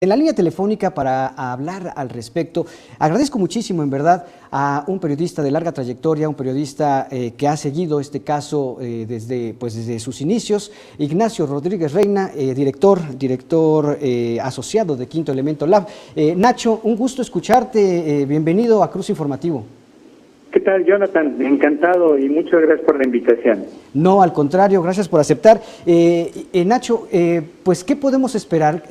En la línea telefónica para hablar al respecto, agradezco muchísimo en verdad a un periodista de larga trayectoria, un periodista que ha seguido este caso desde sus inicios, Ignacio Rodríguez Reina, director asociado de Quinto Elemento Lab. Nacho, un gusto escucharte, bienvenido a Cruz Informativo. ¿Qué tal, Jonathan? Encantado y muchas gracias por la invitación. No, al contrario, gracias por aceptar. Nacho, pues, ¿qué podemos esperar?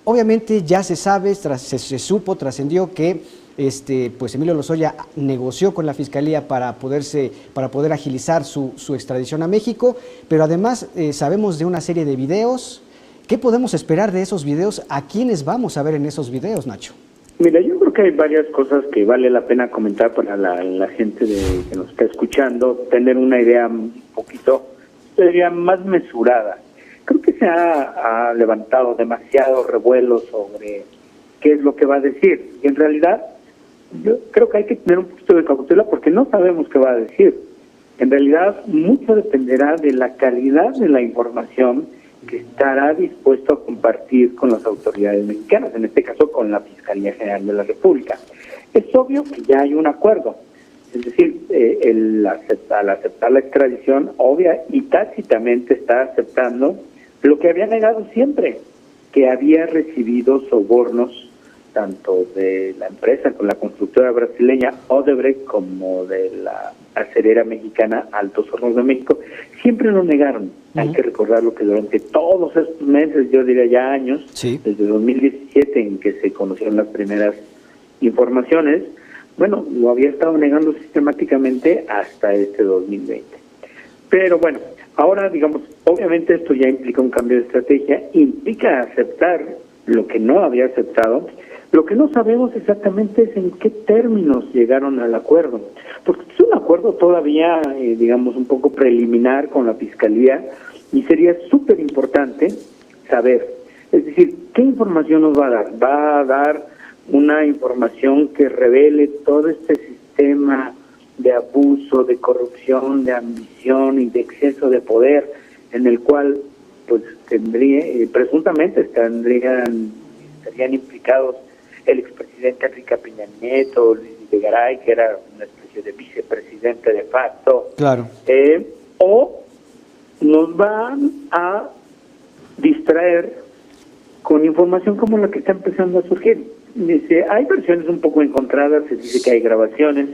Obviamente ya se sabe, se trascendió que pues Emilio Lozoya negoció con la Fiscalía para poder agilizar su extradición a México, pero además sabemos de una serie de videos. ¿Qué podemos esperar de esos videos? ¿A quiénes vamos a ver en esos videos, Nacho? Mira, yo creo que hay varias cosas que vale la pena comentar para la gente que nos está escuchando, tener una idea un poquito, sería más mesurada. Creo que se ha levantado demasiado revuelo sobre qué es lo que va a decir. Y en realidad, yo creo que hay que tener un poquito de cautela porque no sabemos qué va a decir. En realidad, mucho dependerá de la calidad de la información que estará dispuesto a compartir con las autoridades mexicanas, en este caso con la Fiscalía General de la República. Es obvio que ya hay un acuerdo. Es decir, al aceptar la extradición, obvia y tácitamente está aceptando lo que había negado siempre, que había recibido sobornos tanto de la empresa con la constructora brasileña Odebrecht como de la acerera mexicana Altos Hornos de México. Siempre lo negaron. Hay que recordarlo que durante todos estos meses, yo diría ya años, desde 2017 en que se conocieron las primeras informaciones, bueno, lo había estado negando sistemáticamente hasta este 2020. Pero bueno, ahora, digamos, obviamente esto ya implica un cambio de estrategia, implica aceptar lo que no había aceptado. Lo que no sabemos exactamente es en qué términos llegaron al acuerdo, porque es un acuerdo todavía, digamos, un poco preliminar con la Fiscalía y sería súper importante saber, es decir, ¿qué información nos va a dar? ¿Va a dar una información que revele todo este sistema de abuso, de corrupción, de ambición y de exceso de poder en el cual pues presuntamente estarían implicados el expresidente Enrique Peña Nieto, Luis Videgaray, que era una especie de vicepresidente de facto? Claro. O nos van a distraer con información como la que está empezando a surgir. Dice, hay versiones un poco encontradas, se dice que hay grabaciones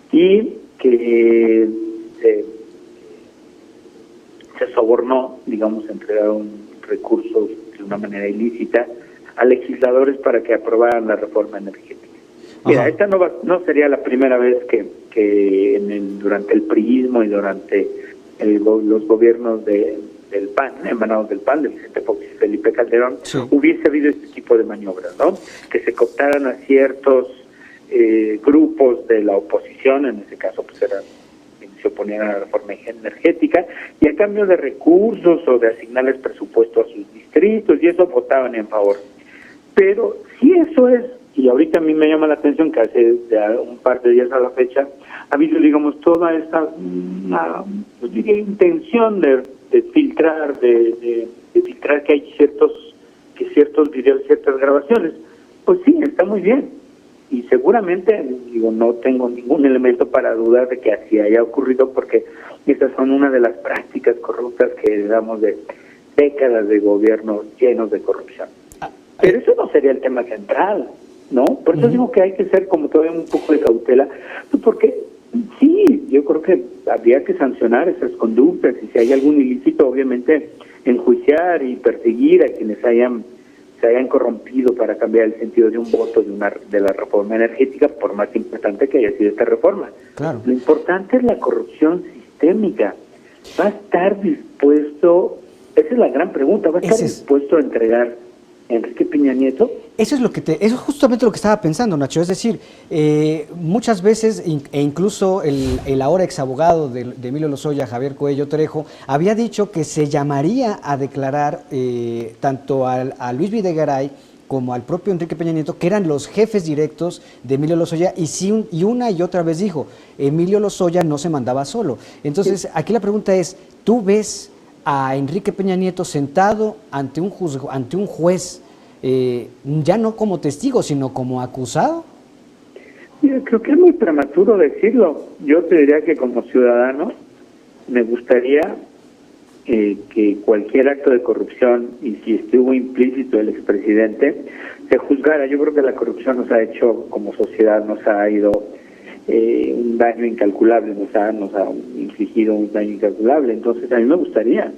y que se sobornó, digamos, entregaron recursos de una manera ilícita a legisladores para que aprobaran la reforma energética. Mira, esta no sería la primera vez que durante el priismo y durante los gobiernos del PAN, emanados del PAN, de Vicente Fox y Felipe Calderón, hubiese habido este tipo de maniobras, ¿no? Que se cooptaran a ciertos grupos de la oposición, en este caso pues eran quienes se oponían a la reforma energética, y a cambio de recursos o de asignarles presupuesto a sus distritos, y eso votaban en favor. Pero si eso es, y ahorita a mí me llama la atención que hace un par de días a la fecha, ha habido, digamos, toda esta pues diría, intención de filtrar, de filtrar que hay ciertos videos, ciertas grabaciones. Pues sí, está muy bien. Y seguramente, digo, no tengo ningún elemento para dudar de que así haya ocurrido, porque estas son una de las prácticas corruptas que heredamos de décadas de gobiernos llenos de corrupción. Pero eso no sería el tema central, ¿no? Por eso digo que hay que ser como todavía un poco de cautela, porque sí, yo creo que habría que sancionar esas conductas y si hay algún ilícito, obviamente enjuiciar y perseguir a quienes se hayan corrompido para cambiar el sentido de un voto de la reforma energética, por más importante que haya sido esta reforma. Claro. Lo importante es la corrupción sistémica. ¿Va a estar dispuesto? Esa es la gran pregunta. ¿Va a estar dispuesto a entregar Enrique Peña Nieto? Eso es justamente lo que estaba pensando, Nacho. Es decir, muchas veces, e incluso el ahora exabogado de Emilio Lozoya, Javier Coello Trejo, había dicho que se llamaría a declarar tanto a Luis Videgaray como al propio Enrique Peña Nieto, que eran los jefes directos de Emilio Lozoya, y una y otra vez dijo, Emilio Lozoya no se mandaba solo. Entonces, aquí la pregunta es, ¿tú ves a Enrique Peña Nieto sentado ante un juez ya no como testigo, sino como acusado. Yo creo que es muy prematuro decirlo. Yo te diría que como ciudadano me gustaría que cualquier acto de corrupción, y si estuvo implícito el expresidente, se juzgara. Yo creo que la corrupción nos ha hecho, como sociedad, nos ha ido un daño incalculable, nos ha infligido un daño incalculable. Entonces a mí me gustaría.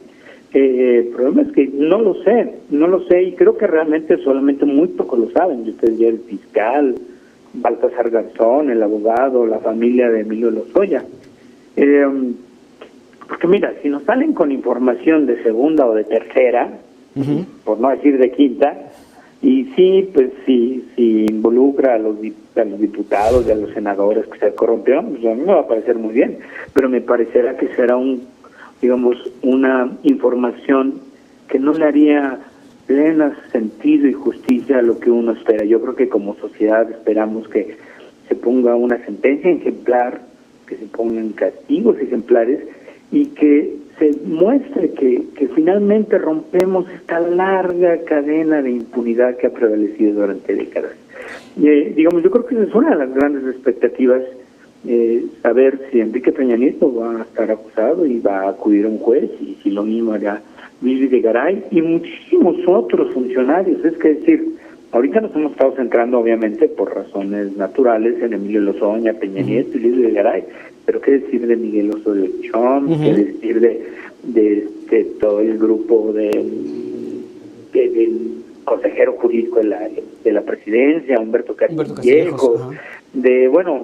El problema es que no lo sé, y creo que realmente solamente muy pocos lo saben. Yo te diría el fiscal, Baltasar Garzón, el abogado, la familia de Emilio Lozoya. Porque mira, si nos salen con información de segunda o de tercera, por no decir de quinta, y sí, pues si involucra a los diputados y a los senadores que se corrompieron, pues a mí me va a parecer muy bien, pero me parecerá que será una información que no le haría pleno sentido y justicia a lo que uno espera. Yo creo que como sociedad esperamos que se ponga una sentencia ejemplar, que se pongan castigos ejemplares y que se muestre que finalmente rompemos esta larga cadena de impunidad que ha prevalecido durante décadas. Yo creo que esa es una de las grandes expectativas, saber si Enrique Peña Nieto va a estar acusado y va a acudir a un juez, y si lo mismo hará Luis Videgaray y muchísimos otros funcionarios. Es que decir, ahorita nos hemos estado centrando obviamente por razones naturales en Emilio Lozoya, Peña Nieto y Luis Videgaray, pero qué decir de Miguel Osorio Chong, qué decir de todo el grupo del consejero jurídico de la presidencia, Humberto Castillejos,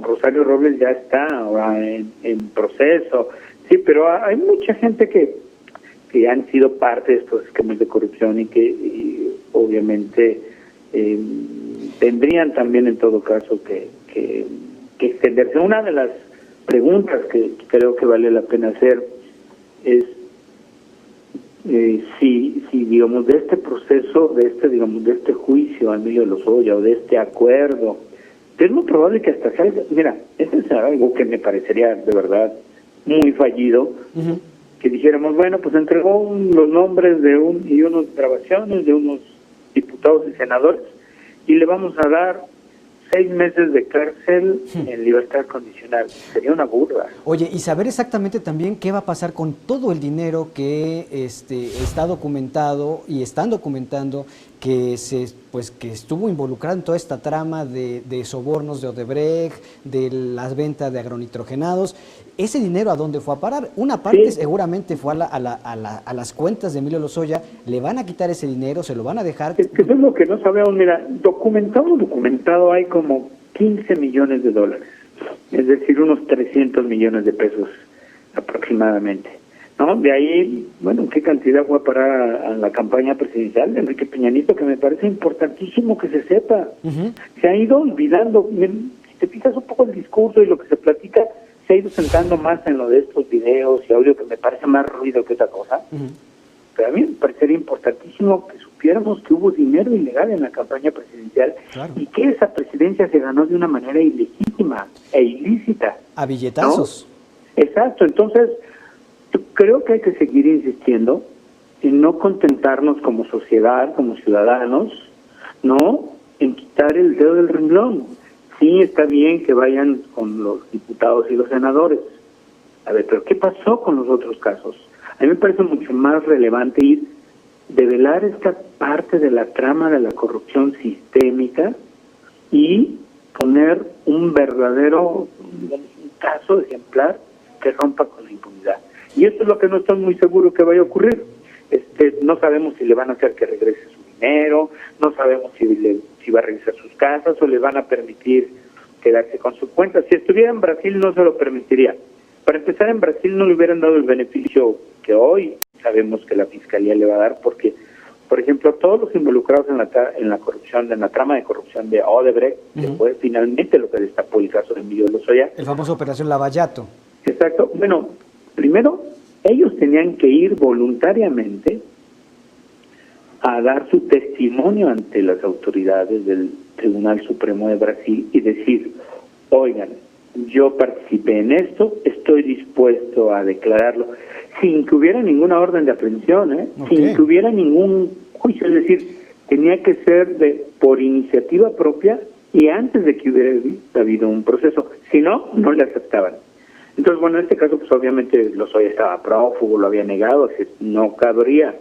Rosario Robles ya está ahora en proceso. Sí, pero hay mucha gente que han sido parte de estos esquemas de corrupción y que obviamente tendrían también en todo caso que extenderse. Una de las preguntas que creo que vale la pena hacer es si digamos de este proceso, de este juicio a Emilio Lozoya o de este acuerdo, es muy probable que hasta salga. Mira, eso es algo que me parecería de verdad muy fallido, que dijéramos, bueno, pues entregó los nombres y unas grabaciones de unos diputados y senadores y le vamos a dar 6 meses de cárcel en libertad condicional. Sería una burla. Oye, y saber exactamente también qué va a pasar con todo el dinero que está documentado y están documentando que estuvo involucrado en toda esta trama de sobornos de Odebrecht, de las ventas de agronitrogenados. ¿Ese dinero a dónde fue a parar? Una parte seguramente fue a las cuentas de Emilio Lozoya. ¿Le van a quitar ese dinero? ¿Se lo van a dejar? Es que eso es lo que no sabemos. Mira, documentado hay como 15 millones de dólares. Es decir, unos 300 millones de pesos aproximadamente. ¿No? De ahí, bueno, ¿qué cantidad fue a parar a la campaña presidencial de Enrique Peña Nieto? Que me parece importantísimo que se sepa. Se ha ido olvidando. Si te fijas un poco el discurso y lo que se platica, se ha ido sentando más en lo de estos videos y audio, que me parece más ruido que otra cosa. Pero a mí me parecería importantísimo que supiéramos que hubo dinero ilegal en la campaña presidencial, y que esa presidencia se ganó de una manera ilegítima e ilícita. A billetazos. ¿No? Exacto. Entonces, yo creo que hay que seguir insistiendo en no contentarnos como sociedad, como ciudadanos, ¿no?, en quitar el dedo del renglón. Sí, está bien que vayan con los diputados y los senadores. A ver, pero ¿qué pasó con los otros casos? A mí me parece mucho más relevante develar esta parte de la trama de la corrupción sistémica y poner un verdadero caso ejemplar que rompa con la impunidad. Y esto es lo que no estoy muy seguro que vaya a ocurrir. No sabemos si le van a hacer que regrese su dinero, no sabemos si va a regresar sus casas o le van a permitir quedarse con sus cuentas. Si estuviera en Brasil no se lo permitiría. Para empezar, en Brasil no le hubieran dado el beneficio que hoy sabemos que la Fiscalía le va a dar, porque, por ejemplo, todos los involucrados en la corrupción, en la trama de corrupción de Odebrecht, que fue finalmente lo que destapó el caso de Emilio Lozoya. El famoso Operación Lavallato. Exacto. Bueno, primero, ellos tenían que ir voluntariamente a dar su testimonio ante las autoridades del Tribunal Supremo de Brasil y decir, oigan, yo participé en esto, estoy dispuesto a declararlo, sin que hubiera ninguna orden de aprehensión, sin que hubiera ningún juicio, es decir, tenía que ser por iniciativa propia y antes de que hubiera habido un proceso. Si no, no le aceptaban. Entonces, bueno, en este caso, pues obviamente Lozoya estaba prófugo, lo había negado, así no cabría.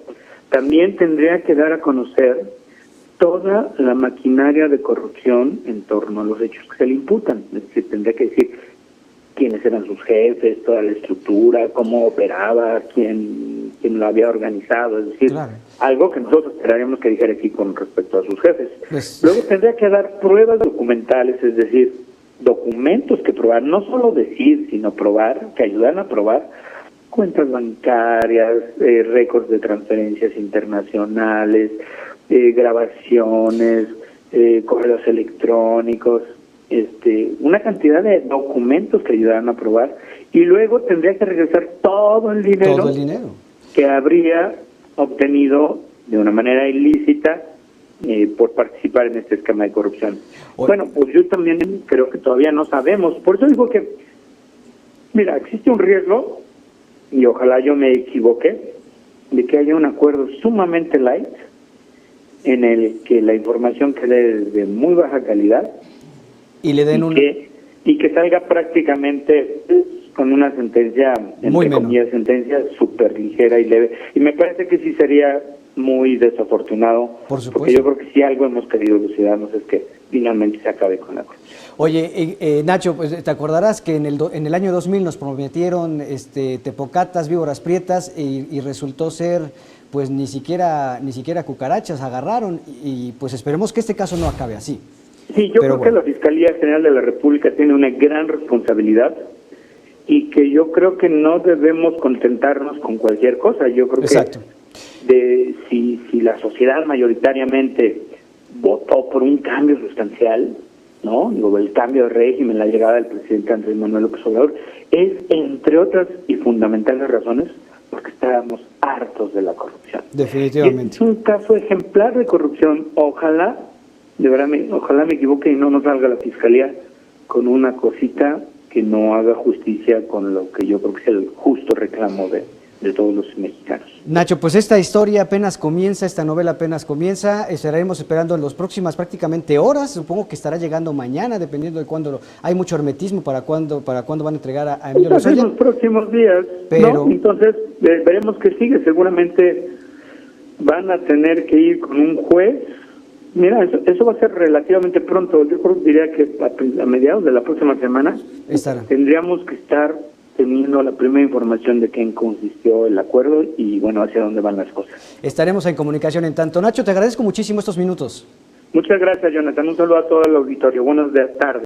También tendría que dar a conocer toda la maquinaria de corrupción en torno a los hechos que se le imputan. Es decir, tendría que decir quiénes eran sus jefes, toda la estructura, cómo operaba, quién lo había organizado, es decir, claro, algo que nosotros esperaríamos que dijera aquí con respecto a sus jefes. pues, Luego tendría que dar pruebas documentales, es decir, documentos que probar, no solo decir, sino probar, que ayudan a probar cuentas bancarias, récords de transferencias internacionales, grabaciones, correos electrónicos, una cantidad de documentos que ayudaran a probar, y luego tendría que regresar todo el dinero que habría obtenido de una manera ilícita por participar en este esquema de corrupción. Bueno, pues yo también creo que todavía no sabemos. Por eso digo que, mira, existe un riesgo, y ojalá yo me equivoque, de que haya un acuerdo sumamente light en el que la información quede de muy baja calidad y le den y que salga prácticamente con una sentencia, entre comillas, sentencia súper ligera y leve. Y me parece que sí sería muy desafortunado, por supuesto, porque yo creo que si algo hemos querido los ciudadanos es que finalmente se acabe con la corrupción. Oye, Nacho, pues te acordarás que en el año 2000 nos prometieron tepocatas, víboras prietas, y resultó ser pues ni siquiera cucarachas agarraron, y pues esperemos que este caso no acabe así. Sí, yo creo que la Fiscalía General de la República tiene una gran responsabilidad y que yo creo que no debemos contentarnos con cualquier cosa. Yo creo que si la sociedad mayoritariamente votó por un cambio sustancial, ¿no? Digo, el cambio de régimen, la llegada del presidente Andrés Manuel López Obrador, es entre otras y fundamentales razones porque estábamos hartos de la corrupción. Definitivamente. Es un caso ejemplar de corrupción. Ojalá, de verdad, ojalá me equivoque y no nos salga la Fiscalía con una cosita que no haga justicia con lo que yo creo que es el justo reclamo de todos los mexicanos. Nacho, pues esta historia apenas comienza, esta novela apenas comienza, estaremos esperando en las próximas prácticamente horas, supongo que estará llegando mañana, dependiendo de cuándo, hay mucho hermetismo para cuándo van a entregar a Emilio Lozoya. En los próximos días, pero... ¿no? Entonces, veremos que sigue, seguramente van a tener que ir con un juez. Mira, eso va a ser relativamente pronto, yo diría que a mediados de la próxima semana tendríamos que estar teniendo la primera información de qué en consistió el acuerdo y, bueno, hacia dónde van las cosas. Estaremos en comunicación en tanto. Nacho, te agradezco muchísimo estos minutos. Muchas gracias, Jonathan. Un saludo a todo el auditorio. Buenas tardes.